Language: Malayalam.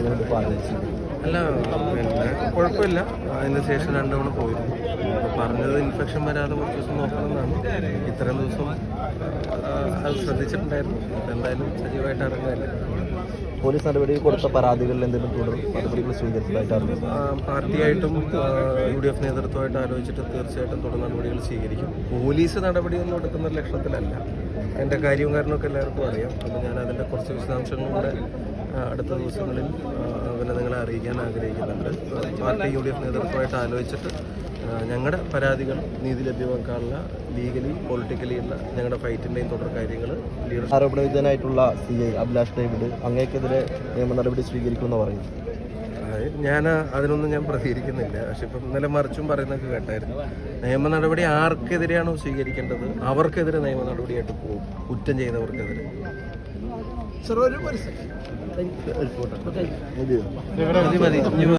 എങ്ങനെയുണ്ട് ബാധിച്ചു? അല്ല പിന്നെ കുഴപ്പമില്ല. അതിന് ശേഷം 2 തവണ പോയിരുന്നു. പറഞ്ഞത് ഇൻഫെക്ഷൻ വരാതെ കുറച്ച് ദിവസം നോക്കണമെന്നാണ്. ഇത്രയും ദിവസം അത് ശ്രദ്ധിച്ചിട്ടുണ്ടായിരുന്നു. എന്തായാലും സജീവമായിട്ട് ഇറങ്ങുകയല്ലേ. പോലീസ് നടപടി കൊടുത്ത പരാതികളിൽ എന്തെങ്കിലും തുടർ നടപടികൾ സ്വീകരിച്ചതായിട്ട് അറിഞ്ഞു? പാർട്ടിയായിട്ടും UDF നേതൃത്വമായിട്ട് ആലോചിച്ചിട്ട് തീർച്ചയായിട്ടും തുടർ നടപടികൾ സ്വീകരിക്കും. പോലീസ് നടപടിയൊന്നും എടുക്കുന്ന ഒരു ലക്ഷണത്തിലല്ല. അതിൻ്റെ കാര്യവും കാരണമൊക്കെ എല്ലാവർക്കും അറിയാം. അപ്പോൾ ഞാൻ അതിൻ്റെ കുറച്ച് വിശദാംശങ്ങളും കൂടെ അടുത്ത ദിവസങ്ങളിൽ പിന്നെ നിങ്ങളെ അറിയിക്കാൻ ആഗ്രഹിക്കുന്നുണ്ട്. പാർട്ടി UDF നേതൃത്വമായിട്ട് ആലോചിച്ചിട്ട് ഞങ്ങളുടെ പരാതികൾ നീതി ലഭ്യമാക്കാനുള്ള ലീഗലി പൊളിറ്റിക്കലി ഉള്ള ഞങ്ങളുടെ ഫൈറ്റിൻ്റെയും തുടർ കാര്യങ്ങൾ ആരോപണ വിധേയനായിട്ടുള്ള CI അഭിലാഷ് ഡേവിഡ് അങ്ങേക്കെതിരെ നിയമ നടപടി സ്വീകരിക്കുമെന്ന് പറയുന്നു. ഞാൻ അതിനൊന്നും ഞാൻ പ്രതികരിക്കുന്നില്ല. പക്ഷെ ഇപ്പം ഇന്നലെ മറിച്ചും പറയുന്നതൊക്കെ കേട്ടായിരുന്നു. നിയമ നടപടി ആർക്കെതിരെയാണോ സ്വീകരിക്കേണ്ടത് അവർക്കെതിരെ നിയമ നടപടിയായിട്ട് പോകും. കുറ്റം ചെയ്തവർക്കെതിരെ. മതി.